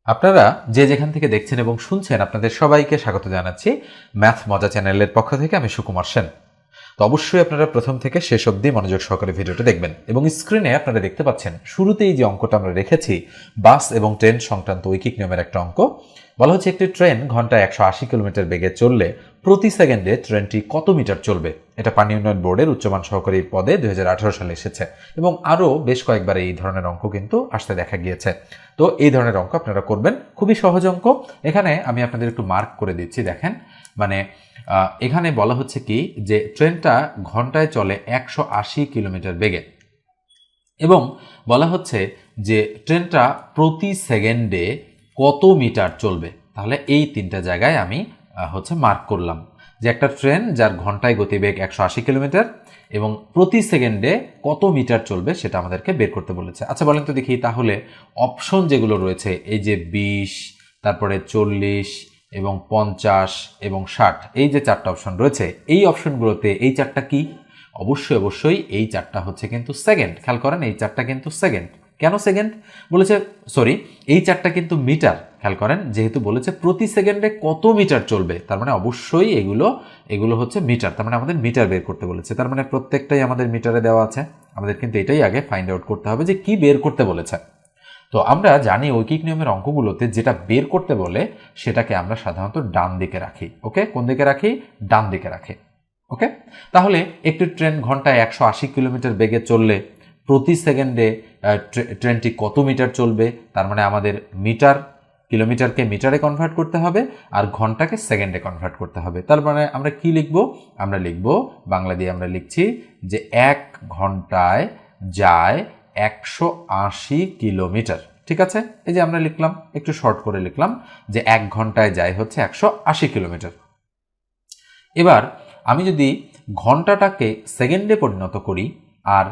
আপনারা যে যেখান থেকে দেখছেন এবং শুনছেন আপনাদের সবাইকে স্বাগত জানাচ্ছি ম্যাথ মজা চ্যানেলের পক্ষ থেকে। আমি সুকুমার সেন। তো অবশ্যই আপনারা প্রথম থেকে শেষ অবধি মনোযোগ সহকারে ভিডিওটা দেখবেন এবং স্ক্রিনে আপনারা দেখতে পাচ্ছেন শুরুতেই যে অঙ্কটা আমরা রেখেছি বাস এবং ট্রেন সংক্রান্ত ঐকিক নিয়মের একটা অঙ্ক। বলা হচ্ছে একটি ট্রেন ঘন্টায় 180 কিলোমিটার বেগে চললে প্রতি সেকেন্ডে ট্রেনটি কত মিটার চলবে। এটা পানি উন্নয়ন বোর্ডের উচ্চমান সহকারী পদে 2018 সালে এসেছে এবং আরও বেশ কয়েকবার এই ধরনের অঙ্ক কিন্তু আসতে দেখা গিয়েছে। তো এই ধরনের অঙ্ক আপনারা করবেন, খুবই সহজ অঙ্ক। এখানে আমি আপনাদের একটু মার্ক করে দিচ্ছি, দেখেন। মানে এখানে বলা হচ্ছে কি যে ট্রেনটা ঘন্টায় চলে 180 কিলোমিটার বেগে এবং বলা হচ্ছে যে ট্রেনটা প্রতি সেকেন্ডে কত মিটার চলবে। তাহলে এই তিনটা জায়গায় আমি মার্ক করলাম যে একটা ট্রেন যার ঘন্টায় গতিবেগ 180 কিলোমিটার এবং প্রতি সেকেন্ডে কত মিটার চলবে সেটা আমাদেরকে বের করতে বলেছে। আচ্ছা বলেন তো দেখি, তাহলে অপশন যেগুলো রয়েছে এই যে 20, তারপরে 40 এবং 50 এবং 60, এই যে চারটা অপশন রয়েছে এই অপশনগুলোতে এই চারটা কি? অবশ্যই এই চারটা হচ্ছে কিন্তু সেকেন্ড। খেয়াল করেন এই চারটা কিন্তু সেকেন্ড। কেন সেকেন্ড বলেছে, সরি, এই চারটা কিন্তু মিটার। খেয়াল করেন যেহেতু বলেছে প্রতি সেকেন্ডে কত মিটার চলবে, তার মানে অবশ্যই এগুলো হচ্ছে মিটার। তার মানে আমাদের মিটার বের করতে বলেছে, তার মানে প্রত্যেকটাই আমাদের মিটারে দেওয়া আছে। আমাদের কিন্তু এটাই আগে ফাইন্ড আউট করতে হবে যে কি বের করতে বলেছে। তো আমরা জানি ঐকিক নিয়মের অঙ্কগুলোতে যেটা বের করতে বলে সেটাকে আমরা সাধারণত ডান দিকে রাখি। ওকে, কোন দিকে রাখি? ডান দিকে রাখি। ওকে, তাহলে একটি ট্রেন ঘন্টায় 180 কিলোমিটার বেগে চললে প্রতি সেকেন্ডে ট্রেনটি কত মিটার চলবে। তার মানে আমাদের কিলোমিটারকে মিটারে কনভার্ট করতে হবে আর ঘন্টাকে সেকেন্ডে কনভার্ট করতে হবে। তার মানে আমরা কি লিখব? আমরা লিখব, বাংলা দিয়ে আমরা লিখছি যে 1 ঘন্টায় যায় 180 কিলোমিটার। ঠিক আছে, এই যে আমরা লিখলাম, একটু শর্ট করে লিখলাম যে 1 ঘন্টায় যায় হচ্ছে 180 কিলোমিটার। এবার আমি যদি ঘন্টাটাকে সেকেন্ডে পরিণত করি আর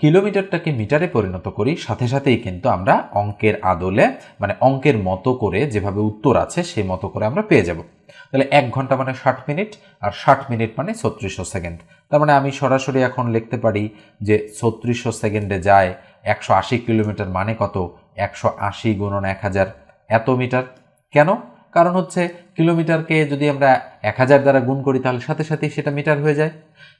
কিলোমিটারটাকে মিটারে পরিণত করি, সাথে সাথেই কিন্তু আমরা অঙ্কের আদলে মানে অঙ্কের মতো করে যেভাবে উত্তর আছে সেই মতো করে আমরা পেয়ে যাব। তাহলে 1 ঘন্টা মানে 60 মিনিট আর 60 মিনিট মানে 3600 সেকেন্ড। তার মানে আমি সরাসরি এখন লিখতে পারি যে 3600 সেকেন্ডে যায় 180 কিলোমিটার মানে কত? 180 গুণন 1000 এত মিটার। কেন? কারণ হচ্ছে কিলোমিটারকে যদি আমরা 1000 দ্বারা গুণ করি তাহলে সাথে সাথেই সেটা মিটার হয়ে যায়।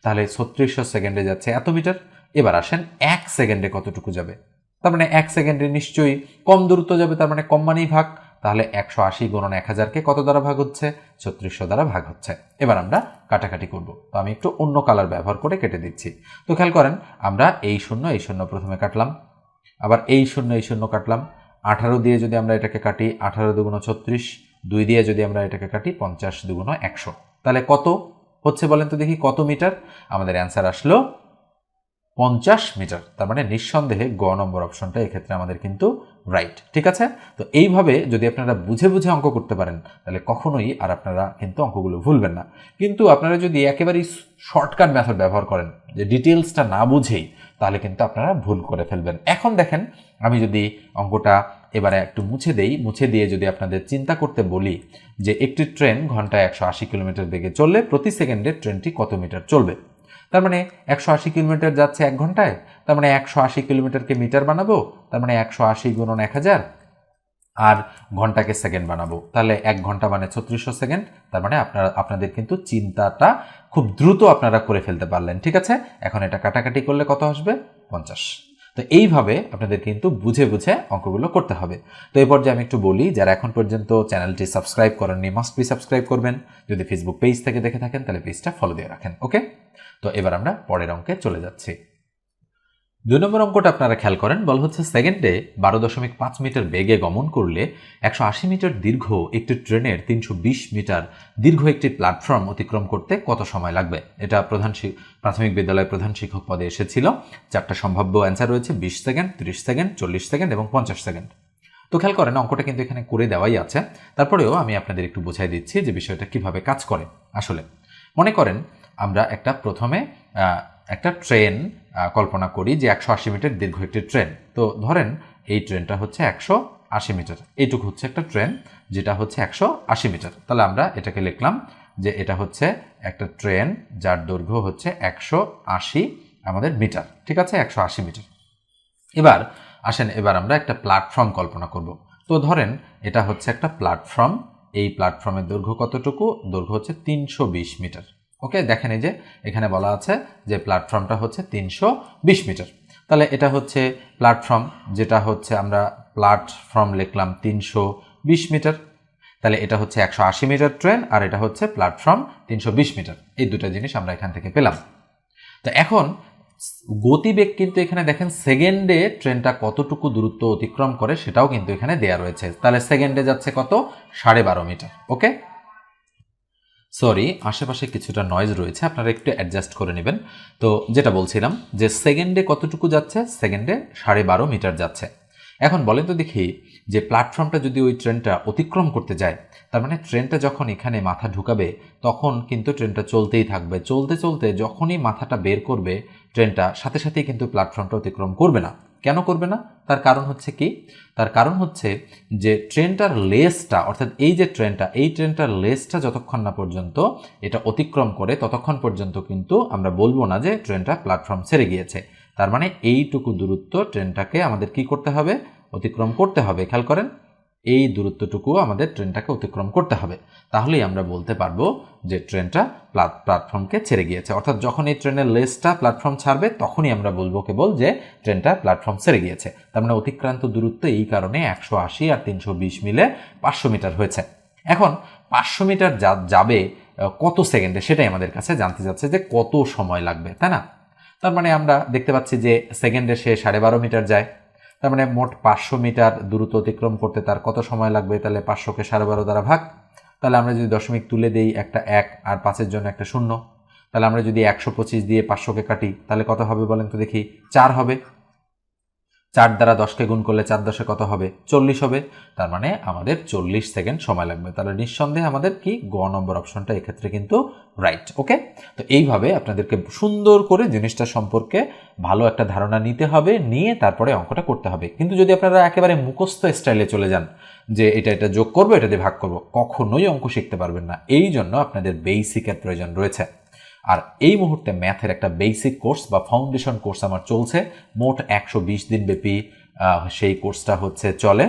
তাহলে 3600 সেকেন্ডে যাচ্ছে এত মিটার। এবার আসেন 1 সেকেন্ডে কতটুকু যাবে। তার মানে 1 সেকেন্ডে নিশ্চয়ই কম দূরত্ব যাবে, তার মানে কম মানেই ভাগ। তাহলে 180 গুণন 1000কে কত দ্বারা ভাগ হচ্ছে? 3600 দ্বারা ভাগ হচ্ছে। এবার আমরা কাটাকাটি করব। তো আমি একটু অন্য কালার ব্যবহার করে কেটে দিচ্ছি। তো খেয়াল করেন আমরা এই শূন্য প্রথমে কাটলাম, আবার এই শূন্য কাটলাম। 18 দিয়ে যদি আমরা এটাকে কাটি 18 দুগুণ 36, 2 দিয়ে যদি আমরা এটাকে কাটি 50 দুগুণ 100, তাহলে কত হচ্ছে বলেন তো দেখি, কত মিটার? আমাদের অ্যান্সার আসলো 50 মিটার। তার মানে নিঃসন্দেহে গ নম্বর অপশনটা এক্ষেত্রে আমাদের কিন্তু রাইট। ঠিক আছে, তো এইভাবে যদি আপনারা বুঝে বুঝে অঙ্ক করতে পারেন তাহলে কখনোই আর আপনারা কিন্তু অঙ্কগুলো ভুলবেন না। কিন্তু আপনারা যদি একেবারেই শর্টকাট মেথড ব্যবহার করেন যে ডিটেলসটা না বুঝেই, তাহলে কিন্তু আপনারা ভুল করে ফেলবেন। এখন দেখেন আমি যদি অঙ্কটা এবারে একটু মুছে দেই, মুছে দিয়ে যদি আপনাদের চিন্তা করতে বলি যে একটি ট্রেন ঘন্টায় 180 কিলোমিটার বেগে চললে প্রতি সেকেন্ডে ট্রেনটি কত মিটার চলবে। তার মানে 180 কিলোমিটার যাচ্ছে 1 ঘন্টায়, তার মানে 180 কিলোমিটারকে মিটার বানাবো, তার মানে 180 গুণন 1000 আর ঘন্টাকে সেকেন্ড বানাবো। তাহলে 1 ঘন্টা মানে 3600 সেকেন্ড। তার মানে আপনাদের কিন্তু চিন্তাটা খুব দ্রুত আপনারা করে ফেলতে পারলেন। ঠিক আছে, এখন এটা কাটাকাটি করলে কত আসবে? 50। তো এইভাবে আপনাদের কিন্তু বুঝে বুঝে অঙ্কগুলো করতে হবে। তো এই পর্যায়ে আমি একটু বলি, যারা এখন পর্যন্ত চ্যানেলটি সাবস্ক্রাইব করেননি মাস্ট বি সাবস্ক্রাইব করবেন। যদি ফেসবুক পেজ থেকে দেখে থাকেন তাহলে পেজটা ফলো দিয়ে রাখেন। ওকে, তো এবার আমরা পরের অঙ্কে চলে যাচ্ছি। 2 নম্বর অঙ্কটা আপনারা খেয়াল করেন, বলা হচ্ছে সেকেন্ডে 12.5 মিটার বেগে গমন করলে 180 মিটার দীর্ঘ একটি ট্রেনের 320 মিটার দীর্ঘ একটি প্ল্যাটফর্ম অতিক্রম করতে কত সময় লাগবে। এটা প্রাথমিক বিদ্যালয়ের প্রধান শিক্ষক পদে এসেছিল। চারটা সম্ভাব্য অ্যান্সার রয়েছে, 20 সেকেন্ড, 30 সেকেন্ড, 40 সেকেন্ড এবং 50 সেকেন্ড। তো খেয়াল করেন অঙ্কটা কিন্তু এখানে করে দেওয়াই আছে, তারপরেও আমি আপনাদের একটু বোঝাই দিচ্ছি যে বিষয়টা কিভাবে কাজ করে। আসলে মনে করেন আমরা প্রথমে একটা ট্রেন কল্পনা করি যে 180 মিটার দীর্ঘ একটি ট্রেন। তো ধরেন এই ট্রেনটা হচ্ছে 180 মিটার, এইটুকু হচ্ছে একটা ট্রেন যেটা হচ্ছে 180 মিটার। তাহলে আমরা এটাকে লিখলাম যে এটা হচ্ছে একটা ট্রেন যার দৈর্ঘ্য হচ্ছে 180 আমাদের মিটার। ঠিক আছে, 180 মিটার। এবার আসেন, এবার আমরা একটা প্ল্যাটফর্ম কল্পনা করব। তো ধরেন এটা হচ্ছে একটা প্ল্যাটফর্ম, এই প্ল্যাটফর্মের দৈর্ঘ্য কতটুকু? দৈর্ঘ্য হচ্ছে 320 মিটার। ওকে, দেখেন এই যে এখানে বলা আছে যে প্ল্যাটফর্মটা হচ্ছে 320 মিটার। তাহলে এটা হচ্ছে প্ল্যাটফর্ম, যেটা হচ্ছে আমরা প্ল্যাটফর্ম লিখলাম 320 মিটার। তাহলে এটা হচ্ছে 180 মিটার ট্রেন, আর এটা হচ্ছে প্ল্যাটফর্ম 320 মিটার। এই দুটো জিনিস আমরা এখান থেকে পেলাম। তো এখন গতিবেগ কিন্তু এখানে দেখেন সেকেন্ডে ট্রেনটা কতটুকু দূরত্ব অতিক্রম করে সেটাও কিন্তু এখানে দেয়া রয়েছে। তাহলে সেকেন্ডে যাচ্ছে কত? 12.5 মিটার। ওকে, সরি, আশেপাশে কিছুটা নয়েজ রয়েছে, আপনারা একটু অ্যাডজাস্ট করে নেবেন। তো যেটা বলছিলাম যে সেকেন্ডে কতটুকু যাচ্ছে? সেকেন্ডে 12.5 মিটার যাচ্ছে। এখন বলেন তো দেখি যে প্ল্যাটফর্মটা যদি ওই ট্রেনটা অতিক্রম করতে যায়, তার মানে ট্রেনটা যখন এখানে মাথা ঢুকাবে তখন কিন্তু ট্রেনটা চলতেই থাকবে, চলতে চলতে যখনই মাথাটা বের করবে ট্রেনটা সাথে সাথেই কিন্তু প্ল্যাটফর্মটা অতিক্রম করবে না। কেন করবে না? তার কারণ হচ্ছে কি? তার কারণ হচ্ছে যে ট্রেনটার লেজটা, অর্থাৎ এই যে ট্রেনটা, এই ট্রেনটার লেজটা যতক্ষণ না পর্যন্ত এটা অতিক্রম করে ততক্ষণ পর্যন্ত কিন্তু আমরা বলবো না যে ট্রেনটা প্ল্যাটফর্ম ছেড়ে গিয়েছে। তার মানে এইটুকু দূরত্ব ট্রেনটাকে আমাদের কি করতে হবে? অতিক্রম করতে হবে। খেয়াল করেন, এই দূরত্বটুকু আমাদের ট্রেনটাকে অতিক্রম করতে হবে, তাহলেই আমরা বলতে পারবো যে ট্রেনটা প্ল্যাটফর্মকে ছেড়ে গিয়েছে। অর্থাৎ যখন এই ট্রেনের লেজটা প্ল্যাটফর্ম ছাড়বে তখনই আমরা বলবো কেবল যে ট্রেনটা প্ল্যাটফর্ম ছেড়ে গিয়েছে। তার মানে অতিক্রান্ত দূরত্ব এই কারণে 180 আর 320 মিলে 500 মিটার হয়েছে। এখন 500 মিটার যাবে কত সেকেন্ডে, সেটাই আমাদের কাছে জানতে চাচ্ছে যে কত সময় লাগবে, তাই না? তার মানে আমরা দেখতে পাচ্ছি যে সেকেন্ডে সে 12.5 মিটার যায়। তার মানে মোট 500 মিটার দূরত্ব অতিক্রম করতে তার কত সময় লাগবে? তাহলে 500কে 12.5 দ্বারা ভাগ। তাহলে আমরা যদি দশমিক তুলে দেই, একটা 1 আর 5-এর জন্য একটা 0, তাহলে আমরা যদি 125 দিয়ে 500কে কাটি তাহলে কত হবে বলেন তো দেখি? 4 হবে। 4 দ্বারা 10কে গুণ করলে 4 10-এ কত হবে? 40 হবে। তার মানে আমাদের 40 সেকেন্ড সময় লাগবে। তাহলে নিঃসন্দেহে আমাদের কি গ নম্বর অপশনটা এক্ষেত্রে কিন্তু রাইট। ওকে, তো এইভাবে আপনাদেরকে সুন্দর করে জিনিসটা সম্পর্কে ভালো একটা ধারণা নিতে হবে, নিয়ে তারপরে অঙ্কটা করতে হবে। কিন্তু যদি আপনারা একেবারে মুখস্থ স্টাইলে চলে যান যে এটা যোগ করবো, এটা দিয়ে ভাগ করবো, কখনোই অঙ্ক শিখতে পারবেন না। এই জন্য আপনাদের বেসিকের প্রয়োজন রয়েছে। আর এই মুহূর্তে ম্যাথের একটা বেসিক কোর্স বা ফাউন্ডেশন কোর্স আমার চলছে, মোট 120 দিন ব্যাপী সেই কোর্সটা হচ্ছে চলে,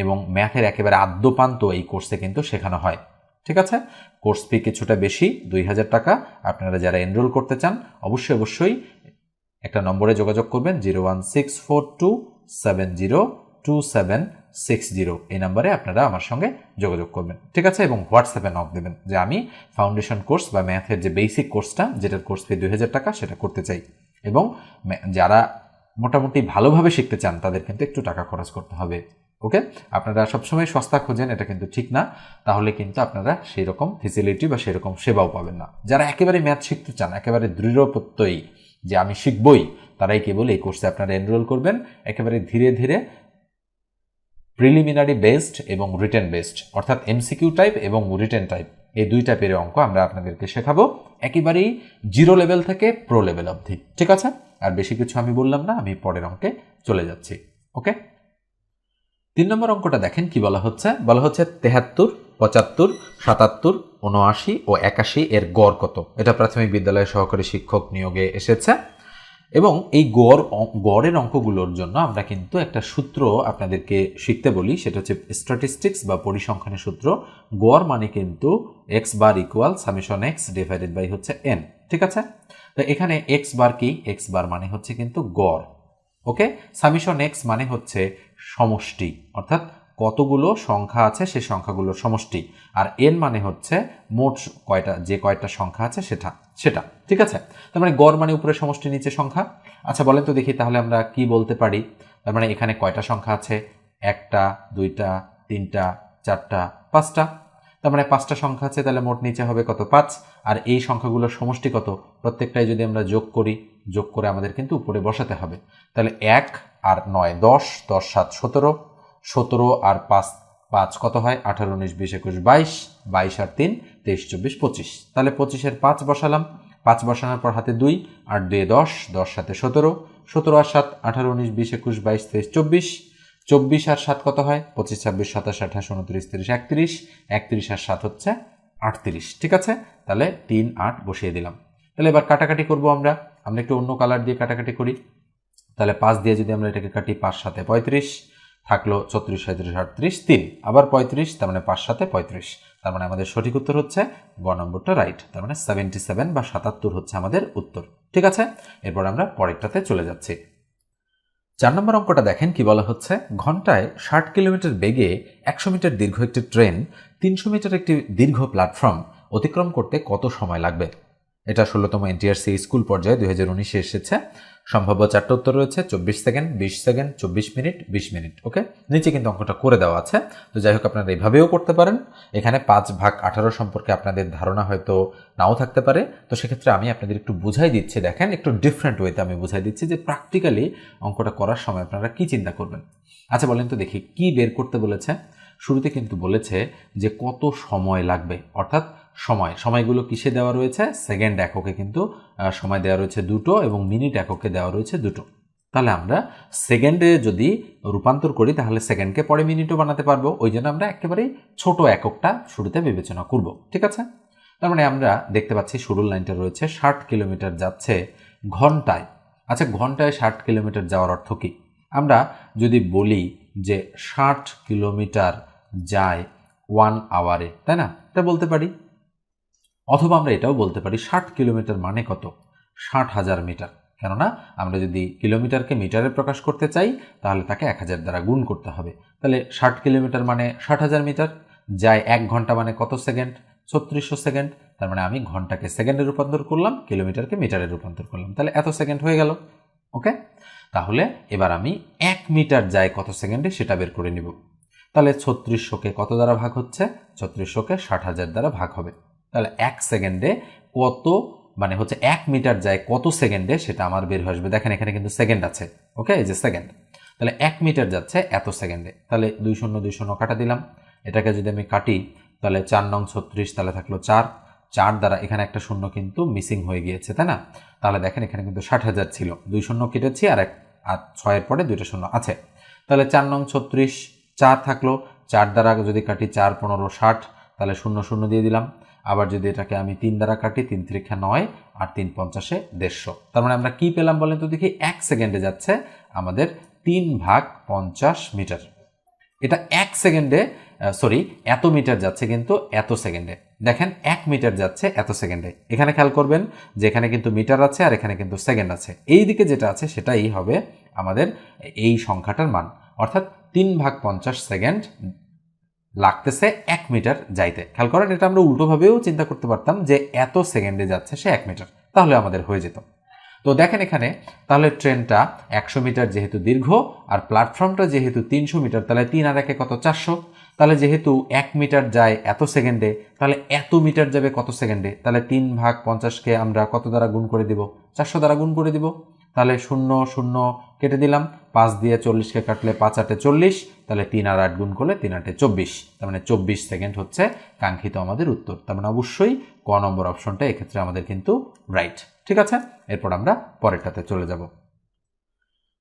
এবং ম্যাথের একেবারে আদ্যপান্ত এই কোর্সে কিন্তু শেখানো হয়। ঠিক আছে, কোর্স ফি কিছুটা বেশি, 2000 টাকা। আপনারা যারা এনরোল করতে চান অবশ্যই একটা নম্বরে যোগাযোগ করবেন, 01642702760। এই নাম্বারে আপনারা আমার সঙ্গে যোগাযোগ করবেন। ঠিক আছে, এবং হোয়াটসঅ্যাপে নক দেবেন যে আমি ফাউন্ডেশন কোর্স বা ম্যাথের যে বেসিক কোর্সটা, যেটার কোর্স ফি 2000 টাকা, সেটা করতে চাই। এবং যারা মোটামুটি ভালোভাবে শিখতে চান তাদের কিন্তু একটু টাকা খরচ করতে হবে। ওকে, আপনারা সবসময় সস্তা খোঁজেন, এটা কিন্তু ঠিক না। তাহলে কিন্তু আপনারা সেই রকম ফেসিলিটি বা সেরকম সেবাও পাবেন না। যারা একেবারে ম্যাথ শিখতে চান, একেবারে দৃঢ় প্রত্যয়ী যে আমি শিখবই, তারাই কেবল এই কোর্সে আপনারা এনরোল করবেন। একেবারে ধীরে ধীরে প্রিলিমিনারি বেসড এবং রিটেন বেসড, অর্থাৎ এমসিকিউ টাইপ এবং রিটেন টাইপ, এই দুই টাইপের অঙ্ক আমরা আপনাদেরকে শেখাবো, একেবারেই জিরো লেভেল থেকে প্রো লেভেল অবধি। ঠিক আছে, আর বেশি কিছু আমি বললাম না, আমি পরের অঙ্কে চলে যাচ্ছি। ওকে, 3 নম্বর অঙ্কটা দেখেন কি বলা হচ্ছে। বলা হচ্ছে 73, 75, 77, 79 ও 81 এর গড় কত? এটা প্রাথমিক বিদ্যালয়ের সহকারী শিক্ষক নিয়োগে এসেছে। এবং এই গড়ের অঙ্কগুলোর জন্য আমরা কিন্তু একটা সূত্র আপনাদেরকে শিখতে বলি, সেটা হচ্ছে স্ট্যাটিস্টিক্স বা পরিসংখ্যানের সূত্র। গড় মানে কিন্তু x bar equal summation x divided by হচ্ছে এন। ঠিক আছে, তো এখানে এক্স বার কি? এক্স বার মানে হচ্ছে কিন্তু গড়। ওকে, সামেশন এক্স মানে হচ্ছে সমষ্টি, অর্থাৎ কতগুলো সংখ্যা আছে সেই সংখ্যাগুলোর সমষ্টি, আর এন মানে হচ্ছে মোট কয়টা সংখ্যা আছে সেটা। ঠিক আছে, তার মানে গড় মানে উপরে সমষ্টি, নিচে সংখ্যা। আচ্ছা বলেন তো দেখি তাহলে আমরা কি বলতে পারি? তার মানে এখানে কয়টা সংখ্যা আছে? 1টা, 2টা, 3টা, 4টা, 5টা। তার মানে 5টা সংখ্যা আছে, তাহলে মোট নিচে হবে কত? 5। আর এই সংখ্যাগুলোর সমষ্টি কত? প্রত্যেকটাই যদি আমরা যোগ করে আমাদের কিন্তু উপরে বসাতে হবে। তাহলে 1 আর 9 10, 10 7 17, 17 আর 5 কত হয়? 18 19 20 21 22, 22 আর 3 23 24 25। তাহলে 25-এর 5 বসালাম, 5 বসানোর পর হাতে 2, 8 2 10, 10 7 17, 17 আর 7 18 19 20 21 22 23 24, 24 আর 7 কত হয়? 25 26 27 28 29 30 31, 31 আর 7 হচ্ছে 38। ঠিক আছে, তাহলে 3 8 বসিয়ে দিলাম। তাহলে এবার কাটাকাটি করবো আমরা একটু অন্য কালার দিয়ে কাটাকাটি করি। তাহলে 5 দিয়ে যদি আমরা এটাকে কাটি, 5 7 35, থাকলো 34, 37, 38, 3, আবার 35, তার মানে 5 7 35। তার মানে আমাদের সঠিক উত্তর হচ্ছে গ নম্বরটা রাইট। তার মানে 77 বা 77 হচ্ছে আমাদের উত্তর। ঠিক আছে, এরপর আমরা পরেরটাতে চলে যাচ্ছি। 4 নম্বর অঙ্কটা দেখেন কি বলা হচ্ছে, ঘন্টায় 60 কিলোমিটার বেগে 100 মিটার দীর্ঘ একটি ট্রেন 300 মিটার একটি দীর্ঘ প্ল্যাটফর্ম অতিক্রম করতে কত সময় লাগবে? এটা 16তম এনটিআরসি স্কুল পর্যায়ে 2019-এ এসেছে। সম্ভাব্য 4টা উত্তর রয়েছে 24 সেকেন্ড, 20 সেকেন্ড, 24 মিনিট, 20 মিনিট। ওকে, নিচে কিন্তু অঙ্কটা করে দেওয়া আছে। তো যাই হোক, আপনারা এইভাবেও করতে পারেন। এখানে 5/18 সম্পর্কে আপনাদের ধারণা হয়তো নাও থাকতে পারে। তো সেক্ষেত্রে আমি আপনাদের একটু বুঝাই দিচ্ছি, দেখেন একটু ডিফারেন্ট ওয়েতে আমি বুঝাই দিচ্ছি যে প্র্যাকটিক্যালি অঙ্কটা করার সময় আপনারা কি চিন্তা করবেন। আচ্ছা বলেন তো দেখি, কি বের করতে বলেছে? শুরুতে কিন্তু বলেছে যে কত সময় লাগবে, অর্থাৎ সময়গুলো কিসে দেওয়া রয়েছে? সেকেন্ড এককে কিন্তু সময় দেওয়া রয়েছে 2টো এবং মিনিট এককে দেওয়া রয়েছে 2টো। তাহলে আমরা সেকেন্ডে যদি রূপান্তর করি তাহলে সেকেন্ডকে পরে মিনিটও বানাতে পারবো। ওই জন্য আমরা একেবারেই ছোট এককটা শুরুতে বিবেচনা করব। ঠিক আছে, তার মানে আমরা দেখতে পাচ্ছি শুরুর লাইনটা রয়েছে 60 কিলোমিটার যাচ্ছে ঘন্টায়। আচ্ছা, ঘন্টায় 60 কিলোমিটার যাওয়ার অর্থ কি? আমরা যদি বলি যে 60 কিলোমিটার যায় 1 আওয়ারে, তাই না? এটা বলতে পারি। অথবা আমরা এটাও বলতে পারি 60 কিলোমিটার মানে কত? 60,000 মিটার। কেননা আমরা যদি কিলোমিটারকে মিটারে প্রকাশ করতে চাই তাহলে তাকে 1000 দ্বারা গুণ করতে হবে। তাহলে 60 কিলোমিটার মানে 60,000 মিটার। যায় 1 ঘন্টা মানে কত সেকেন্ড? 3600 সেকেন্ড। তার মানে আমি ঘন্টাকে সেকেন্ডে রূপান্তর করলাম, কিলোমিটারকে মিটারে রূপান্তর করলাম, তাহলে এত সেকেন্ড হয়ে গেল। ওকে, তাহলে এবার আমি 1 মিটার যায় কত সেকেন্ডে সেটা বের করে নিব। তাহলে 3600কে কত দ্বারা ভাগ হচ্ছে? 3600কে 60,000 দ্বারা ভাগ হবে। তাহলে 1 সেকেন্ডে কত, মানে হচ্ছে 1 মিটার যায় কত সেকেন্ডে সেটা আমার বের হয়ে আসবে। দেখেন এখানে কিন্তু সেকেন্ড আছে। ওকে, এই যে সেকেন্ড। তাহলে 1 মিটার যাচ্ছে এত সেকেন্ডে। তাহলে 2 শূন্য 2 শূন্য কাটা দিলাম। এটাকে যদি আমি কাটি তাহলে 4 নং 36, তাহলে থাকলো 4 দ্বারা এখানে একটা শূন্য কিন্তু মিসিং হয়ে গিয়েছে, তাই না? তাহলে দেখেন এখানে কিন্তু 60,000 ছিল, 2 শূন্য কেটেছি আর 6-এর পরে 2টা শূন্য আছে। তাহলে 4 নং 36, 4 থাকলো। 4 দ্বারা যদি কাটি 4 15 60, তাহলে 0 0 দিয়ে দিলাম। আবার যদি এটাকে আমি 3 দ্বারা কাটি, 3 3 9 আর 3 50 150। তার মানে আমরা কি পেলাম বলেন তো দেখি? 1 সেকেন্ডে যাচ্ছে আমাদের 3/50 মিটার। এটা 1 সেকেন্ডে, সরি, এত মিটার যাচ্ছে কিন্তু এত সেকেন্ডে। দেখেন 1 মিটার যাচ্ছে এত সেকেন্ডে। এখানে খেয়াল করবেন যে এখানে কিন্তু মিটার আছে আর এখানে কিন্তু সেকেন্ড আছে। এই দিকে যেটা আছে সেটাই হবে আমাদের এই সংখ্যাটার মান, অর্থাৎ 3/50 সেকেন্ড লাগতেছে 1 মিটার যাইতে। খেয়াল করেন, এটা আমরা উল্টোভাবেও চিন্তা করতে পারতাম যে এত সেকেন্ডে যাচ্ছে সে 1 মিটার, তাহলে আমাদের হয়ে যেত। তো দেখেন এখানে তাহলে ট্রেনটা 100 মিটার যেহেতু দীর্ঘ আর প্ল্যাটফর্মটা যেহেতু 300 মিটার, তাহলে 3 আর 1 কত? 400। তাহলে যেহেতু 1 মিটার যায় এত সেকেন্ডে, তাহলে এত মিটার যাবে কত সেকেন্ডে? তাহলে 3/50কে আমরা কত দ্বারা গুণ করে দিব? 400 দ্বারা গুণ করে দিব। তাহলে 0 0 কেটে দিলাম, 5 দিয়ে 40কে কাটলে 5 8 40, তাহলে 3 আর 8 গুণ করলে 3 8 24। তার মানে 24 সেকেন্ড হচ্ছে কাঙ্ক্ষিত আমাদের উত্তর। তার মানে অবশ্যই ক নম্বর অপশনটা এক্ষেত্রে আমাদের কিন্তু রাইট। ঠিক আছে, এরপর আমরা পরেরটাতে চলে যাব।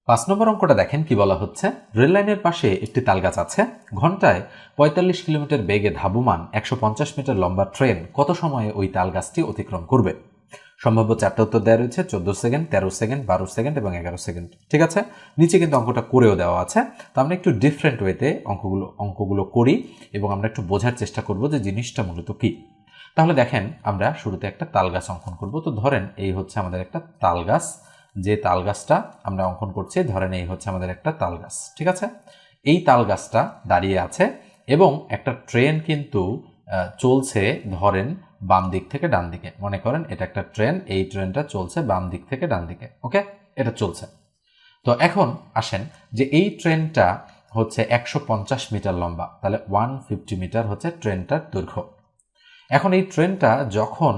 5 নম্বর অঙ্কটা দেখেন কি বলা হচ্ছে, রেল লাইনের পাশে একটি তালগাছ আছে। ঘন্টায় 45 কিলোমিটার বেগে ধাবমান 150 মিটার লম্বা ট্রেন কত সময়ে ওই তালগাছটি অতিক্রম করবে? সম্ভাব্য 4টা উত্তর দেওয়া রয়েছে 14 সেকেন্ড, 13 সেকেন্ড, 12 সেকেন্ড এবং 11 সেকেন্ড। ঠিক আছে, নিচে কিন্তু অঙ্কটা করেও দেওয়া আছে। তো আমরা একটু ডিফারেন্ট ওয়েতে অঙ্কগুলো করি এবং আমরা একটু বোঝার চেষ্টা করব যে জিনিসটা মূলত কি। তাহলে দেখেন আমরা শুরুতে একটা তালগাছ অঙ্কন করব। তো ধরেন এই হচ্ছে আমাদের একটা তালগাছ, যে তালগাছটা আমরা অঙ্কন করছি, ধরেন এই হচ্ছে আমাদের একটা তালগাছ। ঠিক আছে, এই তালগাছটা দাঁড়িয়ে আছে এবং একটা ট্রেন কিন্তু চলছে, ধরেন বাম দিক থেকে ডান দিকে। মনে করেন এটা একটা ট্রেন, এই ট্রেনটা চলছে বাম দিক থেকে ডান দিকে। ওকে, এটা চলছে। তো এখন আসেন যে এই ট্রেনটা হচ্ছে 150 মিটার লম্বা, তাহলে 150 মিটার হচ্ছে ট্রেনটার দৈর্ঘ্য। এখন এই ট্রেনটা যখন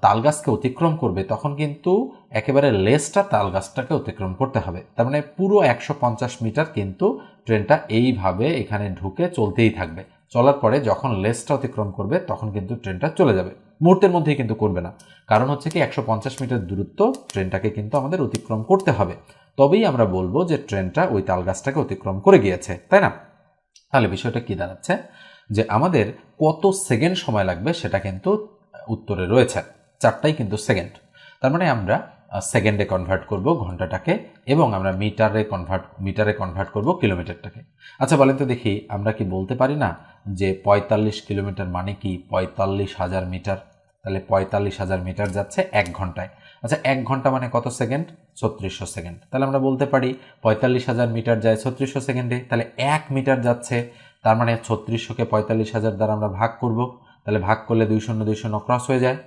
তালগাছকে অতিক্রম করবে তখন কিন্তু একেবারে লেজটা তালগাছটাকে অতিক্রম করতে হবে। তার মানে পুরো 150 মিটার কিন্তু ট্রেনটা এইভাবে এখানে ঢুকে চলতেই থাকবে। চলার পরে যখন লেজটা অতিক্রম করবে তখন কিন্তু ট্রেনটা চলে যাবে, মুহূর্তের মধ্যেই কিন্তু করবে না। কারণ হচ্ছে কি 150 মিটার দূরত্ব ট্রেনটাকে কিন্তু আমাদের অতিক্রম করতে হবে, তবেই আমরা বলবো যে ট্রেনটা ওই তালগাছটাকে অতিক্রম করে গিয়েছে, তাই না? তাহলে বিষয়টা কি দাঁড়াচ্ছে যে আমাদের কত সেকেন্ড সময় লাগবে সেটা কিন্তু উত্তরে রয়েছে, 4টাই কিন্তু সেকেন্ড। তার মানে আমরা সেকেন্ডে কনভার্ট করব ঘন্টাটাকে, এবং আমরা মিটারে কনভার্ট করব কিলোমিটারটাকে। আচ্ছা বলেন তো দেখি, আমরা কি বলতে পারি না যে 45 কিলোমিটার মানে কি 45,000 মিটার? তাহলে 45,000 মিটার যাচ্ছে 1 ঘন্টায়। আচ্ছা 1 ঘন্টা মানে কত সেকেন্ড? 3600 সেকেন্ড। তাহলে আমরা বলতে পারি 45,000 মিটার যায় 3600 সেকেন্ডে, তাহলে 1 মিটার যাচ্ছে, তার মানে 3600কে 45,000 দ্বারা আমরা ভাগ করব। তাহলে ভাগ করলে 2 শূন্য 2 শূন্য ক্রস হয়ে যায়,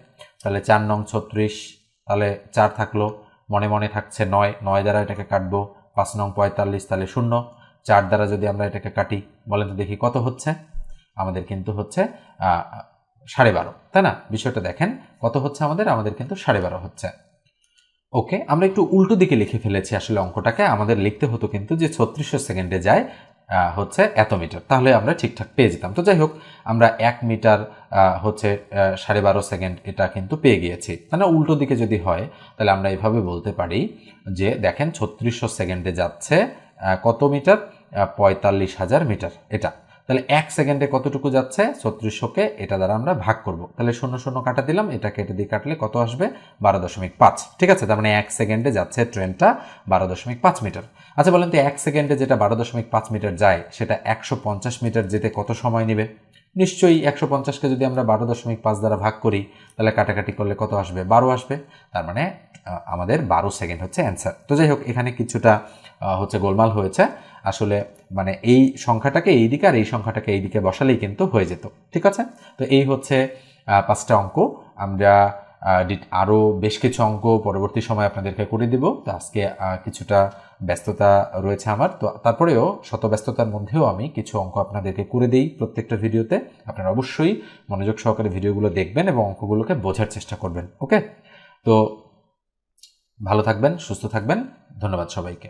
তাহলে 4 নং 36, তাহলে 4 থাকলো, মনে মনে থাকছে 9, 9 দ্বারা এটাকে কাটবো, 5 নং 45, তাহলে 0, 4 দ্বারা যদি আমরা এটাকে কাটি, বলেন তো দেখি কত হচ্ছে? আমাদের কিন্তু হচ্ছে 12.5, তাই না? বিষয়টা দেখেন কত হচ্ছে আমাদের কিন্তু 12.5 হচ্ছে। ওকে, আমরা একটু উল্টো দিকে লিখে ফেলেছি আসলে অঙ্কটাকে। আমাদের লিখতে হতো কিন্তু যে 3600 সেকেন্ডে যায় হচ্ছে এত মিটার, তাহলে আমরা ঠিকঠাক পেয়ে যেতাম। তো যাই হোক, আমরা 1 মিটার হচ্ছে 12.5 সেকেন্ড এটা কিন্তু পেয়ে গিয়েছি। মানে উল্টো দিকে যদি হয় তাহলে আমরা এভাবে বলতে পারি যে দেখেন 3600 সেকেন্ডে যাচ্ছে কত মিটার? 45,000 মিটার। এটা তাহলে 1 সেকেন্ডে কতটুকু যাচ্ছে? 3600কে এটা দ্বারা আমরা ভাগ করব। তাহলে 0 0 কাটা দিলাম, এটাকে এটা দিয়ে কাটলে কত আসবে? 12.5। ঠিক আছে, তার মানে 1 সেকেন্ডে যাচ্ছে ট্রেনটা 12.5 মিটার। আচ্ছা বলেন তো 1 সেকেন্ডে যেটা 12.5 মিটার যায় সেটা 150 মিটার যেতে কত সময় নেবে? নিশ্চয়ই 150কে যদি আমরা 12.5 দ্বারা ভাগ করি তাহলে কাটাকাটি করলে কত আসবে? 12 আসবে। তার মানে আমাদের 12 সেকেন্ড হচ্ছে অ্যান্সার। তো যাই হোক, এখানে কিছুটা হচ্ছে গোলমাল হয়েছে আসলে, মানে এই সংখ্যাটাকে এই দিকে আর এই সংখ্যাটাকে এই দিকে বসালেই কিন্তু হয়ে যেত। ঠিক আছে, তো এই হচ্ছে 5টা অঙ্ক। আমরা আরও বেশ কিছু অঙ্ক পরবর্তী সময় আপনাদেরকে করে দিব। তো আজকে কিছুটা ব্যস্ততা রয়েছে আমার, তো তারপরেও শত ব্যস্ততার মধ্যেও আমি কিছু অঙ্ক আপনাদেরকে করে দিই প্রত্যেকটা ভিডিওতে। আপনারা অবশ্যই মনোযোগ সহকারে ভিডিওগুলো দেখবেন এবং অঙ্কগুলোকে বোঝার চেষ্টা করবেন। ওকে, তো ভালো থাকবেন, সুস্থ থাকবেন, ধন্যবাদ সবাইকে।